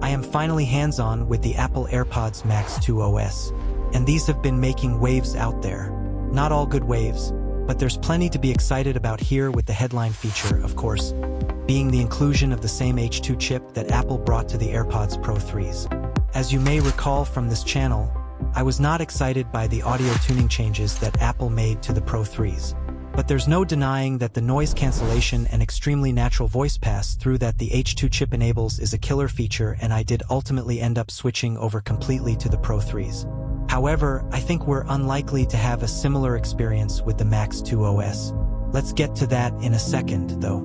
I am finally hands-on with the Apple AirPods Max 2 OS, and these have been making waves out there. Not all good waves, but there's plenty to be excited about here, with the headline feature, of course, being the inclusion of the same H2 chip that Apple brought to the AirPods Pro 3s. As you may recall from this channel, I was not excited by the audio tuning changes that Apple made to the Pro 3s. But there's no denying that the noise cancellation and extremely natural voice pass-through that the H2 chip enables is a killer feature, and I did ultimately end up switching over completely to the Pro 3s. However, I think we're unlikely to have a similar experience with the Max 2 OS. Let's get to that in a second, though.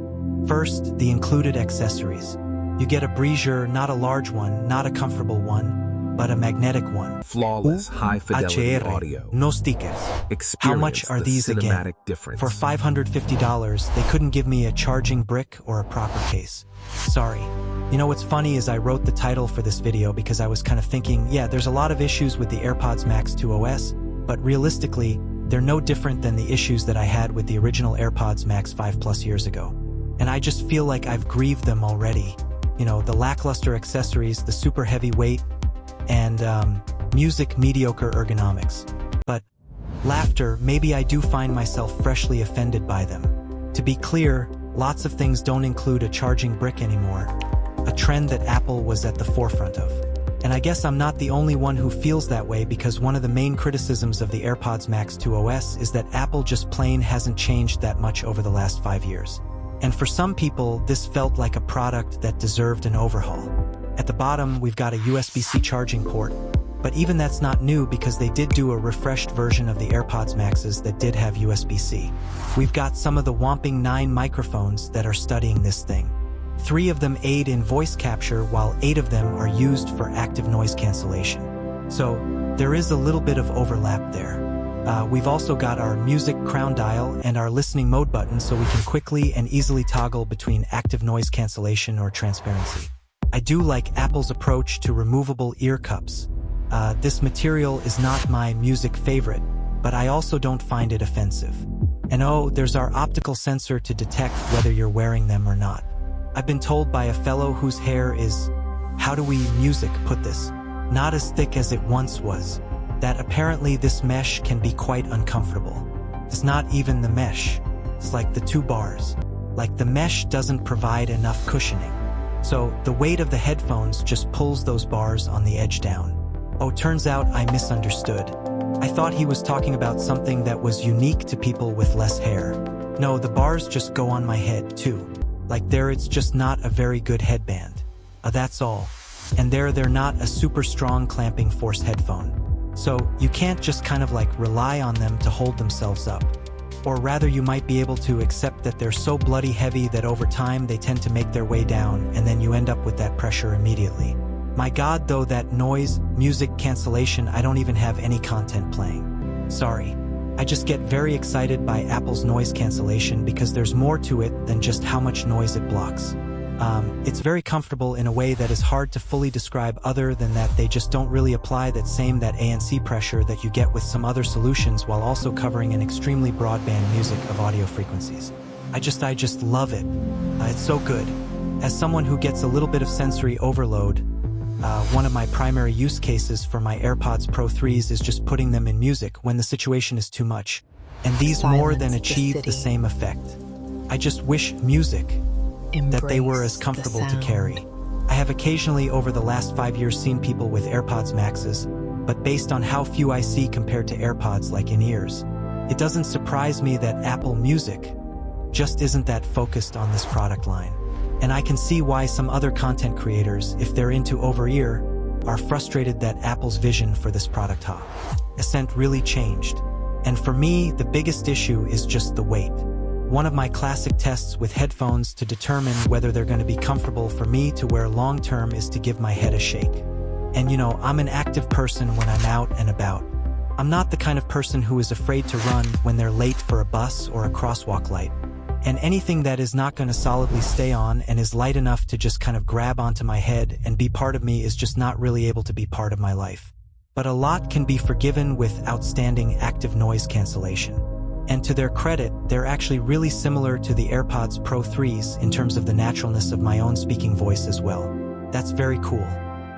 First, the included accessories. You get a brazier, not a large one, not a comfortable one, but a magnetic one. Flawless, high-fidelity audio. No stickers. How much are these again? Difference. For $550, they couldn't give me a charging brick or a proper case. Sorry. You know what's funny is I wrote the title for this video because I was kind of thinking, yeah, there's a lot of issues with the AirPods Max 2 OS, but realistically, they're no different than the issues that I had with the original AirPods Max 5+ years ago. And I just feel like I've grieved them already. You know, the lackluster accessories, the super heavy weight, and music mediocre ergonomics. But laughter, maybe I do find myself freshly offended by them. To be clear, lots of things don't include a charging brick anymore, a trend that Apple was at the forefront of. And I guess I'm not the only one who feels that way, because one of the main criticisms of the AirPods Max 2 OS is that Apple just plain hasn't changed that much over the last 5 years. And for some people, this felt like a product that deserved an overhaul. At the bottom, we've got a USB-C charging port, but even that's not new because they did do a refreshed version of the AirPods Maxes that did have USB-C. We've got some of the whopping 9 microphones that are studying this thing. 3 of them aid in voice capture, while 8 of them are used for active noise cancellation. So there is a little bit of overlap there. We've also got our music crown dial and our listening mode button, so we can quickly and easily toggle between active noise cancellation or transparency. I do like Apple's approach to removable ear cups. This material is not my music favorite, but I also don't find it offensive. And oh, there's our optical sensor to detect whether you're wearing them or not. I've been told by a fellow whose hair is, how do we music put this, not as thick as it once was, that apparently this mesh can be quite uncomfortable. It's not even the mesh. It's like the 2 bars. Like the mesh doesn't provide enough cushioning. So the weight of the headphones just pulls those bars on the edge down. Oh, turns out I misunderstood. I thought he was talking about something that was unique to people with less hair. No, the bars just go on my head too. Like there, it's just not a very good headband. That's all. And they're not a super strong clamping force headphone. So you can't just kind of like rely on them to hold themselves up. Or rather, you might be able to accept that they're so bloody heavy that over time they tend to make their way down, and then you end up with that pressure immediately. My God, though, that noise, music cancellation, I don't even have any content playing. Sorry. I just get very excited by Apple's noise cancellation because there's more to it than just how much noise it blocks. It's very comfortable in a way that is hard to fully describe, other than that they just don't really apply that ANC pressure that you get with some other solutions, while also covering an extremely broadband music of audio frequencies. I just love it. It's so good. As someone who gets a little bit of sensory overload, one of my primary use cases for my AirPods Pro 3s is just putting them in music when the situation is too much. And these more than achieve the same effect. I just wish music that they were as comfortable to carry. I have occasionally over the last 5 years seen people with AirPods Maxes, but based on how few I see compared to AirPods like in-ears, it doesn't surprise me that Apple Music just isn't that focused on this product line. And I can see why some other content creators, if they're into over-ear, are frustrated that Apple's vision for this product ascent really changed. And for me, the biggest issue is just the weight. One of my classic tests with headphones to determine whether they're going to be comfortable for me to wear long-term is to give my head a shake. And you know, I'm an active person when I'm out and about. I'm not the kind of person who is afraid to run when they're late for a bus or a crosswalk light. And anything that is not going to solidly stay on and is light enough to just kind of grab onto my head and be part of me is just not really able to be part of my life. But a lot can be forgiven with outstanding active noise cancellation. And to their credit, they're actually really similar to the AirPods Pro 3s in terms of the naturalness of my own speaking voice as well. That's very cool.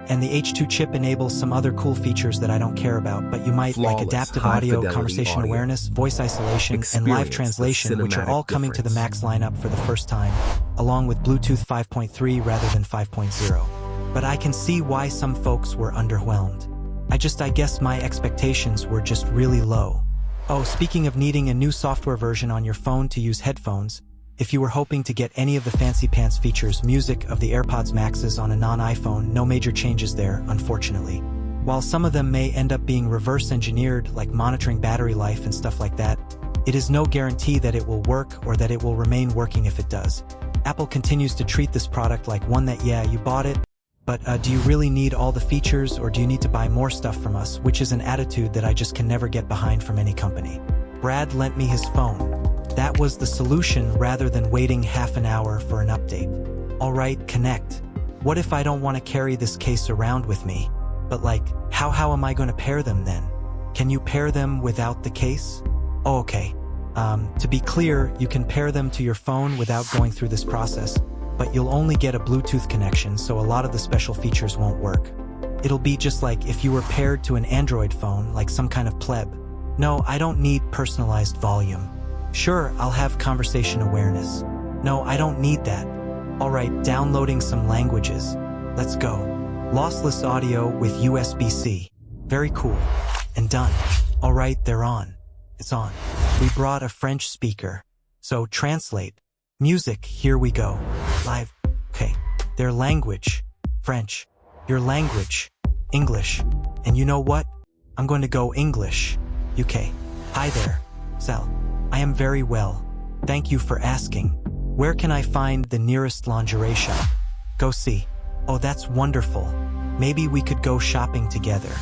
And the H2 chip enables some other cool features that I don't care about, but you might, like Flawless, adaptive audio, high-fidelity conversation audio. awareness, voice isolation, and Experience live the translation, which are all cinematic coming to the difference. Max lineup for the first time, along with Bluetooth 5.3 rather than 5.0. But I can see why some folks were underwhelmed. I guess my expectations were just really low. Oh, speaking of needing a new software version on your phone to use headphones, if you were hoping to get any of the fancy pants features music of the AirPods Maxes on a non-iPhone, no major changes there, unfortunately. While some of them may end up being reverse engineered, like monitoring battery life and stuff like that, it is no guarantee that it will work or that it will remain working if it does. Apple continues to treat this product like one that, yeah, you bought it, but do you really need all the features, or do you need to buy more stuff from us, which is an attitude that I just can never get behind from any company. Brad lent me his phone. That was the solution rather than waiting half an hour for an update. Alright, connect. What if I don't want to carry this case around with me? But like, how am I going to pair them then? Can you pair them without the case? Oh, okay. To be clear, you can pair them to your phone without going through this process, but you'll only get a Bluetooth connection, so a lot of the special features won't work. It'll be just like if you were paired to an Android phone, like some kind of pleb. No, I don't need personalized volume. Sure, I'll have conversation awareness. No, I don't need that. Alright, downloading some languages. Let's go. Lossless audio with USB-C. Very cool. And done. Alright, they're on. It's on. We brought a French speaker. So translate. Music, here we go. Live. Okay. Their language. French. Your language. English. And you know what? I'm going to go English. UK. Hi there. Sal. I am very well. Thank you for asking. Where can I find the nearest lingerie shop? Go see. Oh, that's wonderful. Maybe we could go shopping together.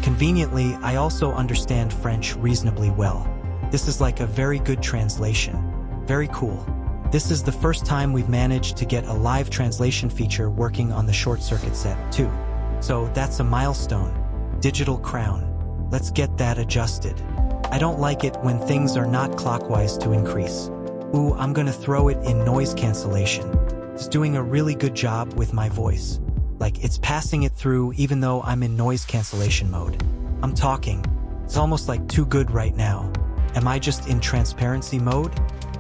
Conveniently, I also understand French reasonably well. This is like a very good translation. Very cool. This is the first time we've managed to get a live translation feature working on the short circuit set, too. So that's a milestone. Digital crown. Let's get that adjusted. I don't like it when things are not clockwise to increase. Ooh, I'm gonna throw it in noise cancellation. It's doing a really good job with my voice. Like, it's passing it through even though I'm in noise cancellation mode. I'm talking. It's almost like too good right now. Am I just in transparency mode?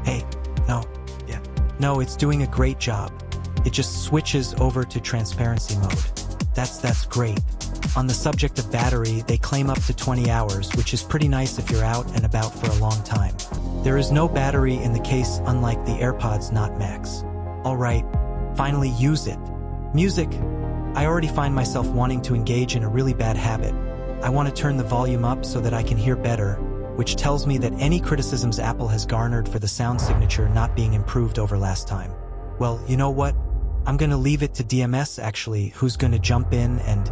Hey, no. Yeah. No, it's doing a great job. It just switches over to transparency mode. That's great. On the subject of battery, they claim up to 20 hours, which is pretty nice if you're out and about for a long time. There is no battery in the case, unlike the AirPods Max. Alright, finally use it. Music. I already find myself wanting to engage in a really bad habit. I want to turn the volume up so that I can hear better, which tells me that any criticisms Apple has garnered for the sound signature not being improved over last time. Well, you know what? I'm gonna leave it to DMS actually, who's gonna jump in and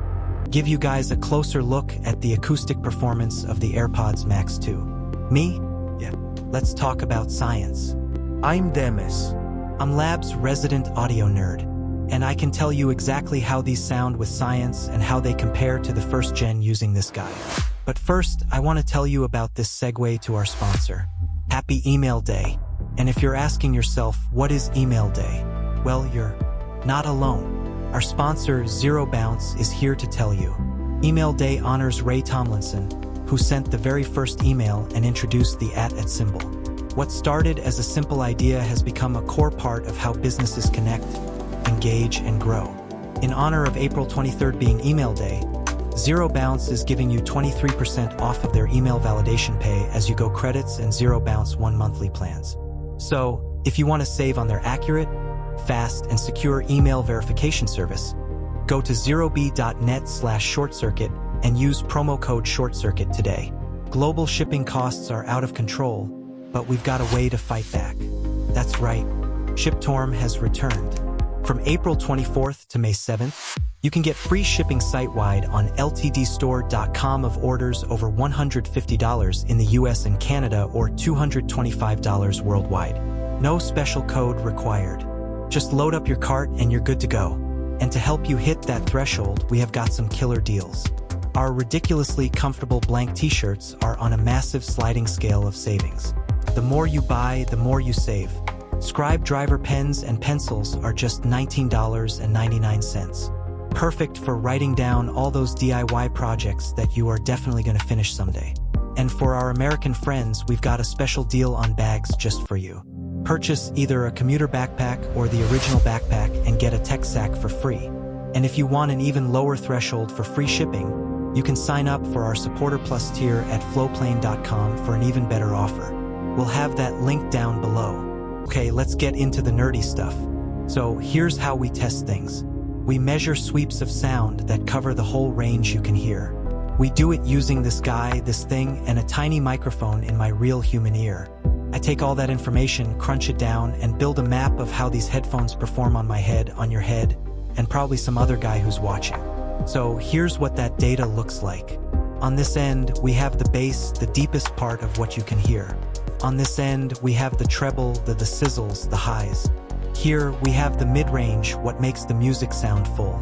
give you guys a closer look at the acoustic performance of the AirPods Max 2. Me? Yeah. Let's talk about science. I'm Demis. I'm Lab's resident audio nerd, and I can tell you exactly how these sound with science and how they compare to the first gen using this guy. But first, I want to tell you about this segue to our sponsor. Happy Email Day. And if you're asking yourself, what is Email Day? Well, you're not alone. Our sponsor, Zero Bounce, is here to tell you. Email Day honors Ray Tomlinson, who sent the very first email and introduced the @ symbol. What started as a simple idea has become a core part of how businesses connect, engage, and grow. In honor of April 23rd being Email Day, Zero Bounce is giving you 23% off of their email validation pay as you go credits and Zero Bounce 1 monthly plans. So, if you want to save on their accurate, fast, and secure email verification service, go to zerob.net/shortcircuit and use promo code SHORTCIRCUIT today. Global shipping costs are out of control, but we've got a way to fight back. That's right, ShipTorm has returned. From April 24th to May 7th, you can get free shipping site-wide on ltdstore.com of orders over $150 in the US and Canada or $225 worldwide. No special code required. Just load up your cart and you're good to go. And to help you hit that threshold, we have got some killer deals. Our ridiculously comfortable blank t-shirts are on a massive sliding scale of savings. The more you buy, the more you save. Scribe driver pens and pencils are just $19.99. Perfect for writing down all those DIY projects that you are definitely going to finish someday. And for our American friends, we've got a special deal on bags just for you. Purchase either a commuter backpack or the original backpack and get a tech sack for free. And if you want an even lower threshold for free shipping, you can sign up for our Supporter Plus tier at flowplane.com for an even better offer. We'll have that link down below. Okay, let's get into the nerdy stuff. So here's how we test things. We measure sweeps of sound that cover the whole range you can hear. We do it using this guy, this thing, and a tiny microphone in my real human ear. I take all that information, crunch it down, and build a map of how these headphones perform on my head, on your head, and probably some other guy who's watching. So here's what that data looks like. On this end, we have the bass, the deepest part of what you can hear. On this end, we have the treble, the sizzles, the highs. Here, we have the mid-range, what makes the music sound full.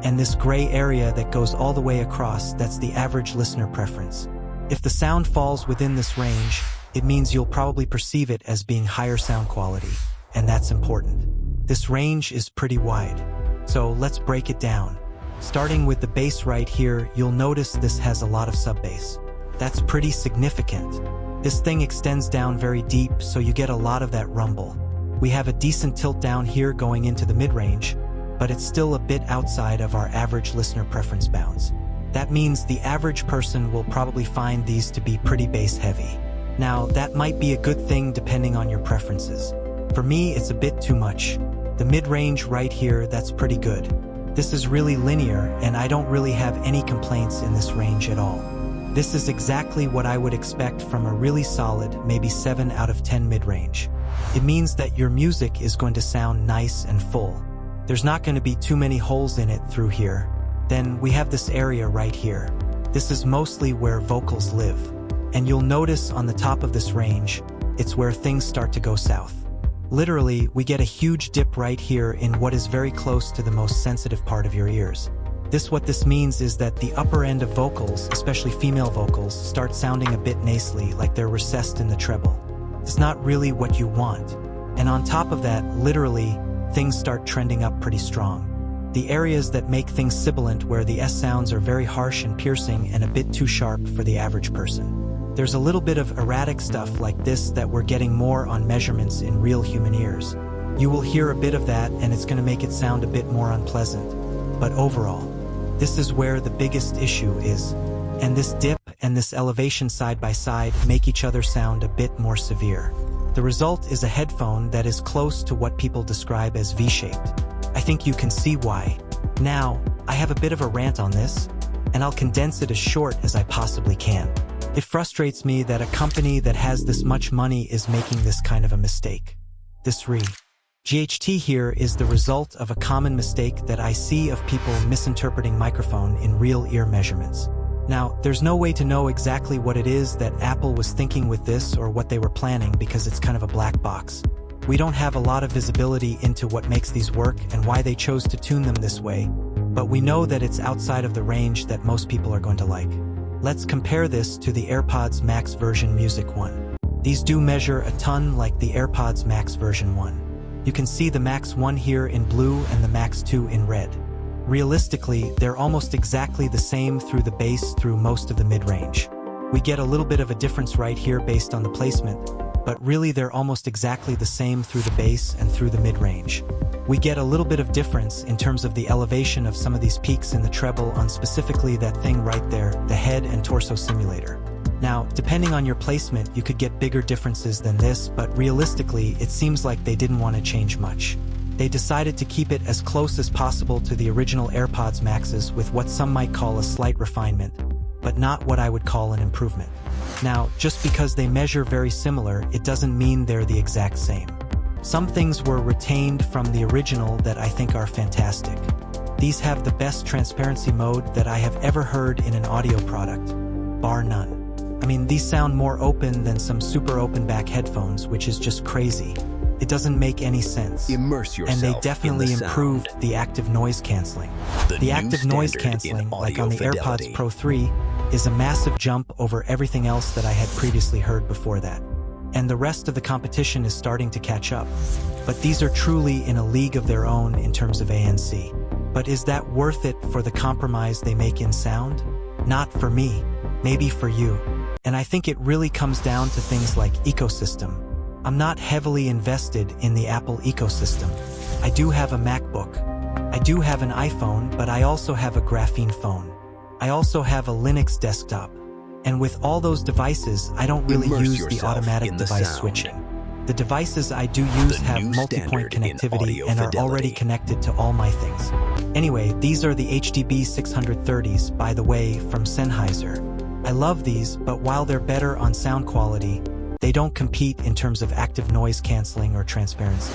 And this gray area that goes all the way across, that's the average listener preference. If the sound falls within this range, it means you'll probably perceive it as being higher sound quality, and that's important. This range is pretty wide. So let's break it down. Starting with the bass right here, you'll notice this has a lot of sub-bass. That's pretty significant. This thing extends down very deep, so you get a lot of that rumble. We have a decent tilt down here going into the mid-range, but it's still a bit outside of our average listener preference bounds. That means the average person will probably find these to be pretty bass heavy. Now, that might be a good thing depending on your preferences. For me, it's a bit too much. The mid-range right here, that's pretty good. This is really linear, and I don't really have any complaints in this range at all. This is exactly what I would expect from a really solid, maybe 7 out of 10 mid-range. It means that your music is going to sound nice and full. There's not going to be too many holes in it through here. Then we have this area right here. This is mostly where vocals live. And you'll notice on the top of this range, it's where things start to go south. Literally, we get a huge dip right here in what is very close to the most sensitive part of your ears. What this means is that the upper end of vocals, especially female vocals, start sounding a bit nasally, like they're recessed in the treble. It's not really what you want. And on top of that, literally, things start trending up pretty strong. The areas that make things sibilant, where the S sounds are very harsh and piercing and a bit too sharp for the average person. There's a little bit of erratic stuff like this that we're getting more on measurements in real human ears. You will hear a bit of that, and it's going to make it sound a bit more unpleasant. But overall, this is where the biggest issue is. And this dip and this elevation side by side make each other sound a bit more severe. The result is a headphone that is close to what people describe as V-shaped. I think you can see why. Now, I have a bit of a rant on this, and I'll condense it as short as I possibly can. It frustrates me that a company that has this much money is making this kind of a mistake. This GHT here is the result of a common mistake that I see of people misinterpreting microphone in real ear measurements. Now, there's no way to know exactly what it is that Apple was thinking with this or what they were planning because it's kind of a black box. We don't have a lot of visibility into what makes these work and why they chose to tune them this way, but we know that it's outside of the range that most people are going to like. Let's compare this to the AirPods Max version Music 1. These do measure a ton like the AirPods Max version 1. You can see the Max 1 here in blue and the Max 2 in red. Realistically, they're almost exactly the same through the bass through most of the mid-range. We get a little bit of a difference right here based on the placement, but really they're almost exactly the same through the bass and through the mid-range. We get a little bit of difference in terms of the elevation of some of these peaks in the treble on specifically that thing right there, the head and torso simulator. Now, depending on your placement, you could get bigger differences than this, but realistically, it seems like they didn't want to change much. They decided to keep it as close as possible to the original AirPods Maxes with what some might call a slight refinement, but not what I would call an improvement. Now, just because they measure very similar, it doesn't mean they're the exact same. Some things were retained from the original that I think are fantastic. These have the best transparency mode that I have ever heard in an audio product, bar none. I mean, these sound more open than some super open back headphones, which is just crazy. It doesn't make any sense. Immerse yourself. And they definitely in the improved sound. the active noise canceling. The active noise canceling, like on the AirPods Pro 3, is a massive jump over everything else that I had previously heard before that. And the rest of the competition is starting to catch up. But these are truly in a league of their own in terms of ANC. But is that worth it for the compromise they make in sound? Not for me, maybe for you. And I think it really comes down to things like ecosystem. I'm not heavily invested in the Apple ecosystem. I do have a MacBook. I do have an iPhone, but I also have a graphene phone. I also have a Linux desktop. And with all those devices, I don't really use the automatic device switching. The devices I do use have multi-point connectivity and are already connected to all my things. Anyway, these are the HDB 630s, by the way, from Sennheiser. I love these, but while they're better on sound quality, they don't compete in terms of active noise canceling or transparency.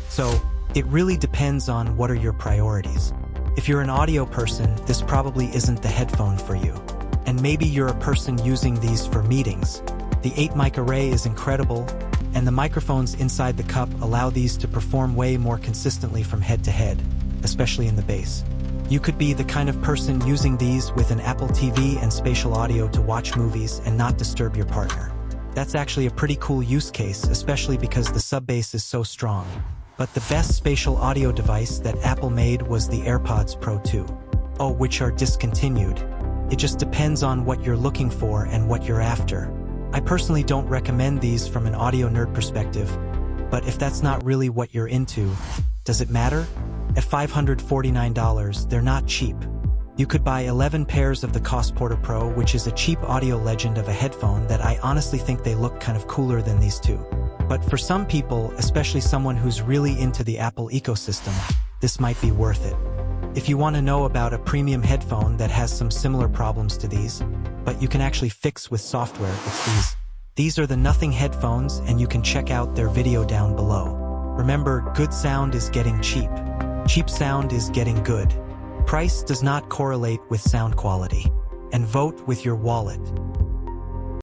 So, it really depends on what are your priorities. If you're an audio person, this probably isn't the headphone for you. And maybe you're a person using these for meetings. The 8-mic array is incredible, and the microphones inside the cup allow these to perform way more consistently from head to head, especially in the bass. You could be the kind of person using these with an Apple TV and spatial audio to watch movies and not disturb your partner. That's actually a pretty cool use case, especially because the sub-bass is so strong. But the best spatial audio device that Apple made was the AirPods Pro 2. Oh, which are discontinued. It just depends on what you're looking for and what you're after. I personally don't recommend these from an audio nerd perspective, but if that's not really what you're into, does it matter? At $549, they're not cheap. You could buy 11 pairs of the Cosporter Pro, which is a cheap audio legend of a headphone that I honestly think they look kind of cooler than these two. But for some people, especially someone who's really into the Apple ecosystem, this might be worth it. If you want to know about a premium headphone that has some similar problems to these, but you can actually fix with software, it's these. These are the Nothing headphones, and you can check out their video down below. Remember, good sound is getting cheap. Cheap sound is getting good. Price does not correlate with sound quality. And vote with your wallet.